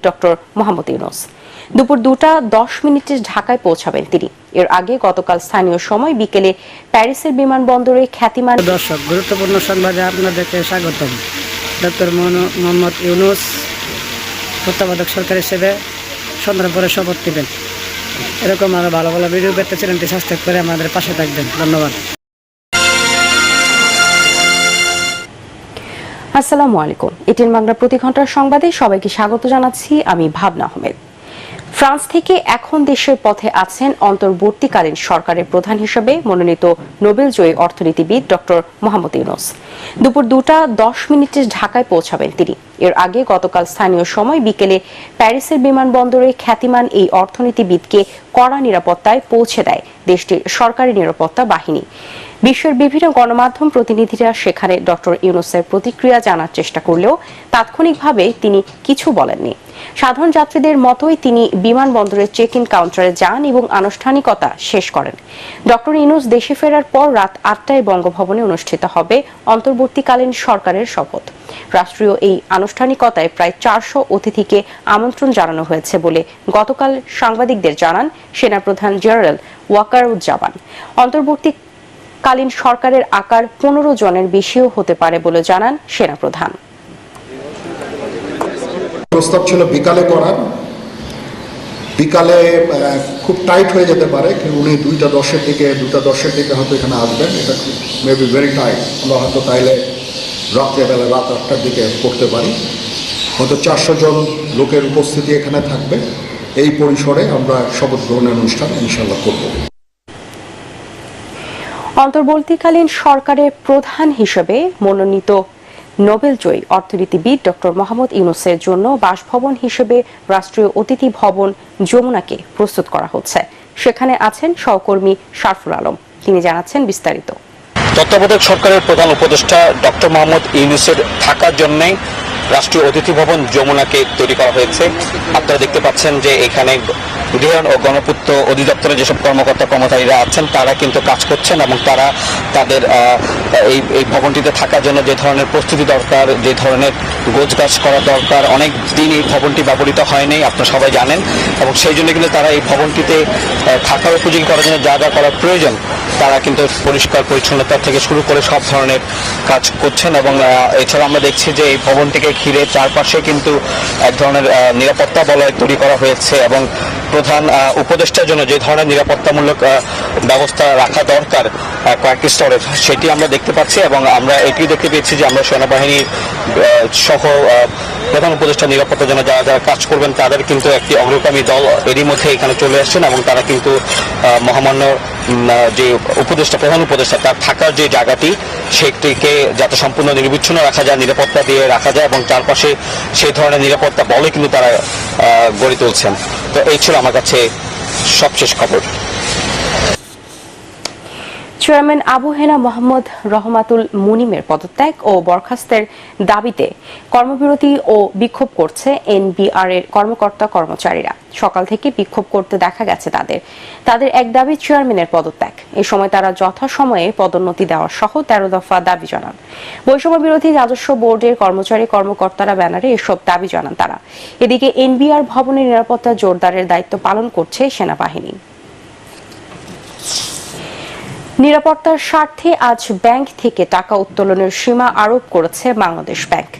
Doctor Mohammad Yunus দুপুর 2:10 ঢাকায় পৌঁছাবেন তিনি। এর আগে গতকাল স্থানীয় সময় বিকেলে প্যারিসের বিমানবন্দরে খ্যাতিমান দর্শক, গুরুত্বপূর্ণ সংবাদে আপনাদেরকে স্বাগতম। ডক্টর মোহাম্মদ ইউনূস তত্ত্বাবধায়ক সরকার হিসেবে সন্ধ্যার পরে শপথ নেবেন। এরকম আরো ভালো ভালো ভিডিও পেতে চ্যানেলটি সাবস্ক্রাইব করে আমাদের পাশে থাকবেন। ধন্যবাদ। আসসালামু আলাইকুম। এটিএন বাংলা প্রতি ঘন্টার সংবাদে সবাইকে স্বাগত জানাচ্ছি। আমি ভাবনা আহমেদ। ফ্রান্স থেকে এখন দেশের পথে আছেন অন্তর্বর্তীকালীন সরকারের প্রধান হিসেবে মনোনীত নোবেলজয়ী অর্থনীতিবিদ ডক্টর মোহাম্মদ ইউনূস দুপুর 2:10 ঢাকায় পৌঁছাবেন তিনি। এর আগে গতকাল স্থানীয় সময় বিকেলে প্যারিসের বিমানবন্দরে খ্যাতিমান এই অর্থনীতিবিদকে কড়া নিরাপত্তায় পৌঁছে দেয় দেশটির সরকারি নিরাপত্তা বাহিনী। বিশ্বের বিভিন্ন গণমাধ্যম প্রতিনিধিরা সেখানে ডক্টর ইউনূসের প্রতিক্রিয়া জানার চেষ্টা করলেও তাৎক্ষণিকভাবে তিনি কিছু বলেননি। সাধারণ যাত্রীদের মতোই তিনি বিমানবন্দরের চেক ইন কাউন্টারে যান এবং আনুষ্ঠানিকতা শেষ করেন। ডক্টর ইউনূস দেশে ফেরার পর রাত 8টায় বঙ্গভবনে অনুষ্ঠিত হবে অন্তর্বর্তীকালীন সরকারের শপথ। রাষ্ট্রীয় এই আনুষ্ঠানিকতায় প্রায় 400 অতিথিকে আমন্ত্রণ জানানো হয়েছে বলে গতকাল সাংবাদিকদের জানান সেনাপ্রধান জেনারেল ওয়াকারুজ্জামান। অন্তর্বর্তীকালীন সরকারের আকার 15 জনের বেশিও হতে পারে বলে জানান সেনাপ্রধান। প্রস্তাব ছিল বিকালে করার, বিকালে খুব টাইট হয়ে যেতে পারে, কিন্তু উনি 2:10 দিকে হয়তো এখানে আসবেন। এটা মেবি ভেরি টাইট। আমরা হয়তো তাইলে রাত্রেবেলা রাত 8টার দিকে করতে পারি। হয়তো 400 জন লোকের উপস্থিতি এখানে থাকবে। এই পরিসরে আমরা শপথ গ্রহণের অনুষ্ঠান ইনশাল্লাহ করব। অন্তর্বর্তীকালীন সরকারের প্রধান হিসেবে মনোনীত নোবেলজয়ী অর্থনীতিবিদ ডক্টর মোহাম্মদ ইউনূসের জন্য বাসভবন হিসেবে রাষ্ট্রীয় অতিথি ভবন যমুনাকে প্রস্তুত করা হচ্ছে। সেখানে আছেন সহকর্মী শারফুল আলম। তিনি জানাচ্ছেন বিস্তারিত। তত্ত্বাবধায়ক সরকারের প্রধান উপদেষ্টা ডক্টর মোহাম্মদ ইউনূসের থাকার জন্য রাষ্ট্রীয় অতিথি ভবন যমুনাকে তৈরি করা হয়েছে। আপনারা দেখতে পাচ্ছেন যে এখানে গৃহায়ণ ও গণপূর্ত অধিদপ্তরের যেসব কর্মকর্তা কর্মচারীরা আছেন তারা কিন্তু কাজ করছেন এবং তারা তাদের এই ভবনটিতে থাকার জন্য যে ধরনের প্রস্তুতি দরকার, যে ধরনের গোছগাছ করা দরকার, অনেক দিন এই ভবনটি ব্যবহৃত হয়নি, আপনারা সবাই জানেন, এবং সেই জন্য কিন্তু তারা এই ভবনটিতে থাকার উপযোগী করার জন্য যা যা করার প্রয়োজন তারা কিন্তু পরিষ্কার পরিচ্ছন্নতা থেকে শুরু করে সব ধরনের কাজ করছেন। এবং এছাড়া আমরা দেখছি যে এই ভবনটিকে ঘিরে চারপাশে কিন্তু এক ধরনের নিরাপত্তা বলয় তৈরি করা হয়েছে এবং প্রধান উপদেষ্টার জন্য যে ধরনের নিরাপত্তামূলক ব্যবস্থা রাখা দরকার কয়েকটি স্তরে সেটি আমরা দেখতে পাচ্ছি। এবং আমরা এটি দেখতে পেয়েছি যে আমরা সেনাবাহিনী সহ প্রধান উপদেষ্টা নিরাপত্তার জন্য যারা যারা কাজ করবেন তাদের কিন্তু একটি অগ্রগামী দল এরই মধ্যে এখানে চলে আসছেন এবং তারা কিন্তু মহামান্য যে উপদেষ্টা প্রধান উপদেষ্টা তার থাকার যে জায়গাটি সেটিকে যাতে সম্পূর্ণ নিরবিচ্ছিন্ন রাখা যায়, নিরাপত্তা দিয়ে রাখা যায় এবং চারপাশে সেই ধরনের নিরাপত্তা বলে কিন্তু তারা গড়ে তুলছেন। তো এই ছিল আমার কাছে সবশেষ খবর। চেয়ারম্যান আবু হেনা মোহাম্মদ রহমাতুল মুনিমের পদত্যাগ ও বরখাস্তের দাবিতে কর্মবিরতি ও বিক্ষোভ করছে এনবিআর এর কর্মকর্তা কর্মচারীরা। সকাল থেকে বিক্ষোভ করতে দেখা গেছে তাদের এক দাবি চেয়ারম্যানের পদত্যাগ। এ সময় তারা যথাসময়ে পদোন্নতি দেওয়া সহ 13 দফা দাবি জানান। বৈষম্য বিরোধী রাজস্ব বোর্ডের কর্মকর্তারা ব্যানারে এসব দাবি জানান তারা। এদিকে এনবিআর ভবনের নিরাপত্তা জোরদারের দায়িত্ব পালন করছে সেনাবাহিনী। নিরাপত্তার স্বার্থে আজ ব্যাংক থেকে টাকা উত্তোলনের সীমা আরোপ করেছে বাংলাদেশ ব্যাংক।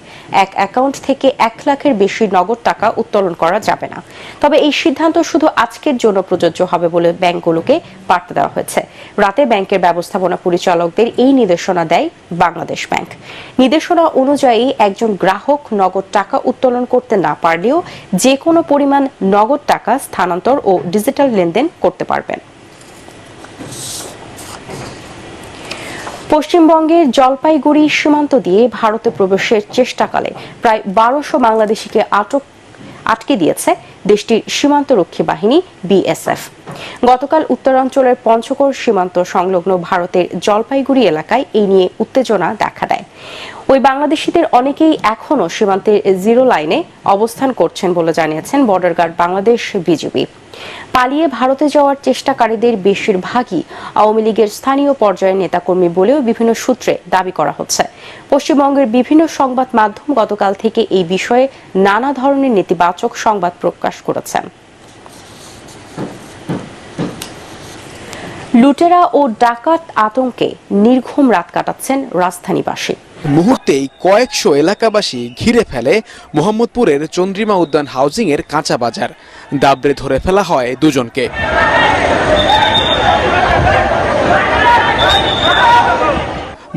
এক অ্যাকাউন্ট থেকে 1 লাখের বেশি নগদ টাকা উত্তোলন করা যাবে না। তবে এই সিদ্ধান্ত শুধু আজকের জন্য প্রযোজ্য হবে বলে ব্যাংকগুলোকে বার্তা দেওয়া হয়েছে। রাতে ব্যাংকের ব্যবস্থাপনা পরিচালকদের এই নির্দেশনা দেয় বাংলাদেশ ব্যাংক। নির্দেশনা অনুযায়ী একজন গ্রাহক নগদ টাকা উত্তোলন করতে না পারলেও যে কোনো পরিমাণ নগদ টাকা স্থানান্তর ও ডিজিটাল লেনদেন করতে পারবেন। পশ্চিমবঙ্গের জলপাইগুড়ি সীমান্ত দিয়ে ভারতে প্রবেশের চেষ্টাকালে প্রায় 1200 বাংলাদেশিকে আটকে দিয়েছে দেশটির সীমান্তরক্ষী বাহিনী বিএসএফ। গতকাল উত্তরাঞ্চলের পঞ্চগড় সীমান্ত সংলগ্ন ভারতের জলপাইগুড়ি এলাকায় এই নিয়ে উত্তেজনা দেখা দেয়। ওই বাংলাদেশিদের অনেকেই এখনও সীমান্তের জিরো লাইনে অবস্থান করছেন বলে জানিয়েছেন বর্ডার গার্ড বাংলাদেশ বিজিবি। পালিয়ে ভারতে যাওয়ার চেষ্টাকারীদের বেশিরভাগই আওয়ামী লীগের স্থানীয় পর্যায়ের নেতাকর্মী বলেও বিভিন্ন সূত্রে দাবি করা হচ্ছে। পশ্চিমবঙ্গের বিভিন্ন সংবাদ মাধ্যম গতকাল থেকে এই বিষয়ে নানা ধরনের নেতিবাচক সংবাদ প্রকাশ করেছেন। লুটেরা ও ডাকাত আতঙ্কে নির্ঘুম রাত কাটাচ্ছেন রাজধানীবাসী। মুহূর্তেই কয়েকশো এলাকাবাসী ঘিরে ফেলে মোহাম্মদপুরের চন্দ্রিমা উদ্যান হাউজিং এর কাঁচা বাজার। দাবড়ে ধরে ফেলা হয় দুজনকে।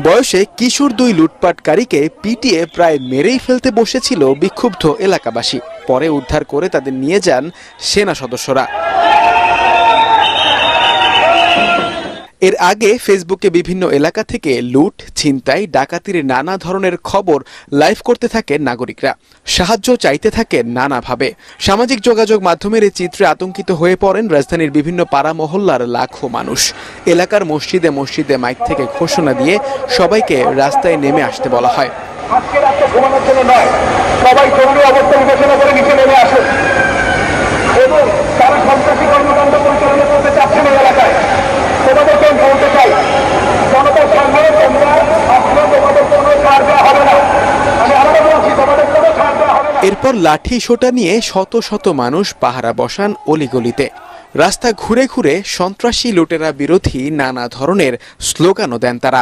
বয়সে কিশোর দুই লুটপাটকারীকে পিটিয়ে প্রায় মেরেই ফেলতে বসেছিল বিক্ষুব্ধ এলাকাবাসী। পরে উদ্ধার করে তাদের নিয়ে যান সেনা সদস্যরা। এর আগে ফেসবুকে বিভিন্ন এলাকা থেকে লুট, ছিনতাই, ডাকাতির নানা ধরনের খবর লাইভ করতে থাকেন নাগরিকরা। সাহায্য চাইতে থাকেন নানাভাবে। সামাজিক যোগাযোগ মাধ্যমের এই চিত্রে আতঙ্কিত হয়ে পড়েন রাজধানীর বিভিন্ন পাড়া মহল্লার লাখো মানুষ। এলাকার মসজিদে মসজিদে মাইক থেকে ঘোষণা দিয়ে সবাইকে রাস্তায় নেমে আসতে বলা হয়। আজকে রাতে ঘুমানোর জন্য নয়, সবাই জরুরি অবস্থা ঘোষণা করে নিচে নেমে আসুন এবং তারা সন্ত্রাসী কর্মকাণ্ড পরিচালনা করতে চাচ্ছে না এলাকায়। তোমাদেরকে আমি বলতে চাই, জনতার সামনে তোমরা আসলে তোমাদের কোনো ছাড় দেওয়া হবে না। আমি আবারও বলছি, তোমাদের কোনো ছাড় দেওয়া হবে না। এরপর লাঠি সোটা নিয়ে শত শত মানুষ পাহারা বসান অলিগলিতে। রাস্তা ঘুরে ঘুরে সন্ত্রাসী লুটেরা বিরোধী নানা ধরনের স্লোগানও দেন তারা।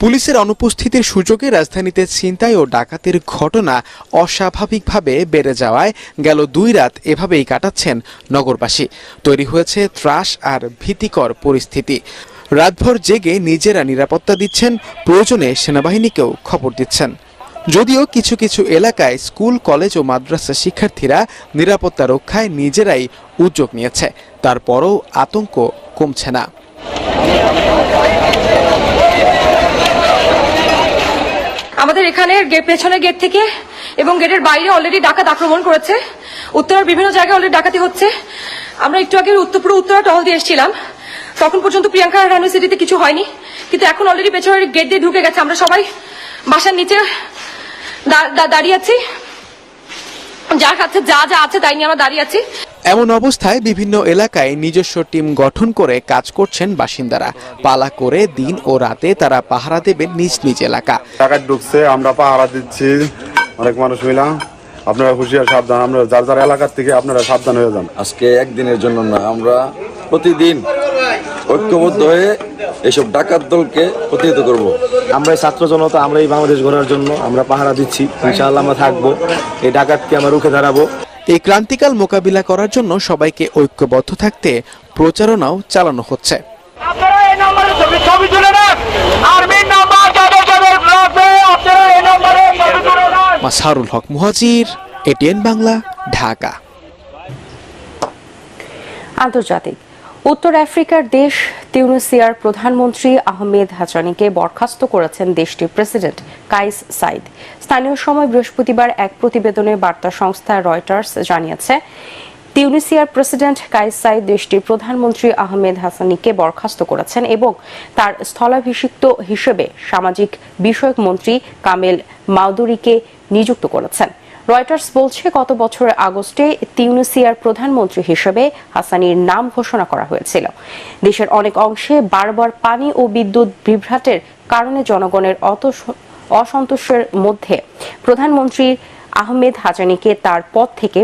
পুলিশের অনুপস্থিতির সুযোগে রাজধানীতে ছিনতাই ও ডাকাতির ঘটনা অস্বাভাবিকভাবে বেড়ে যাওয়ায় গেল 2 রাত এভাবেই কাটাচ্ছেন নগরবাসী। তৈরি হয়েছে ত্রাস আর ভীতিকর পরিস্থিতি। রাতভর জেগে নিজেরা নিরাপত্তা দিচ্ছেন, প্রয়োজনে সেনাবাহিনীকেও খবর দিচ্ছেন। যদিও কিছু কিছু এলাকায় স্কুল, কলেজ ও মাদ্রাসা শিক্ষার্থীরা নিরাপত্তা রক্ষায় নিজেরাই উদ্যোগ নিয়েছে, তারপরও আতঙ্ক কমছে না। আমাদের এখানে পেছনের গেট থেকে এবং গেটের বাইরে অলরেডি ডাকাত আক্রমণ করেছে। উত্তরার বিভিন্ন জায়গায় অলরেডি ডাকাতি হচ্ছে। আমরা একটু আগে উত্তরা টহল দিয়ে এসেছিলাম, তখন পর্যন্ত প্রিয়াঙ্কা রানওয়ে সিটিতে কিছু হয়নি, কিন্তু এখন অলরেডি পেছনের গেট দিয়ে ঢুকে গেছে। আমরা সবাই বাসার নিচে দাঁড়িয়ে আছি, যার কাছে যা যা আছে তাই নিয়ে আমরা দাঁড়িয়ে আছি। এমন অবস্থায় বিভিন্ন এলাকায় নিজস্ব টিম গঠন করে কাজ করছেন বাসিন্দারা। পালা করে দিন ও রাতে তারা পাহারা দেবেন নিজ নিজ এলাকা। ডাকাত ঢুকছে, আমরা পাহারা দিচ্ছি, অনেক মানুষ মিলা। আপনারা হুঁশিয়ার সাবধান, আমরা যার যার এলাকার থেকে আপনারা সাবধান হয়ে যান। আজকে একদিনের জন্য না, আমরা প্রতিদিন ঐক্যবদ্ধ হয়ে এইসব ডাকাত দলকে প্রতিহত করব। আমরা ছাত্র জনতা, আমরা এই বাংলাদেশ গড়ার জন্য আমরা পাহারা দিচ্ছি। ইনশাআল্লাহ আমরা থাকবো, এই ডাকাতকে আমরা রুখে দাঁড়াবো। এই ক্রান্তিকাল মোকাবিলা করার জন্য সবাইকে ঐক্যবদ্ধ থাকতে প্রচারণাও চালানো হচ্ছে। আপনারা এই নম্বরে ছবি তুলে নেন, আর্মির নাম্বার যাদের যাদের লাগবে আপনারা এই নম্বরে ছবি তুলে নেন। মাসহারুল হক মুহাজির, এটিএন বাংলা, ঢাকা। আন্তর্জাতিক। উত্তর আফ্রিকার দেশ তিউনিসিয়ার প্রধানমন্ত্রী আহমেদ হাচানিকে বরখাস্ত করেছেন দেশটির প্রেসিডেন্ট কাইস সাইদ। স্থানীয় সময় বৃহস্পতিবার এক প্রতিবেদনে বার্তা সংস্থা রয়টার্স জানিয়েছে, তিউনিসিয়ার প্রেসিডেন্ট কাইস সাইদ দেশটির প্রধানমন্ত্রী আহমেদ হাসানিকে বরখাস্ত করেছেন এবং তার স্থলাভিষিক্ত হিসেবে সামাজিক বিষয়ক মন্ত্রী কামেল মাউদুরিকে নিযুক্ত করেছেন। রয়টার্স বলছে, গত বছরের আগস্টে তিউনিসিয়ার প্রধানমন্ত্রী হিসেবে হাসানির নাম ঘোষণা করা হয়েছিল। দেশের অনেক অংশে বারবার পানি ও বিদ্যুৎ বিভ্রাটের কারণে জনগণের অসন্তোষের মধ্যে প্রধানমন্ত্রী আহমেদ হাসানিকে তার পদ থেকে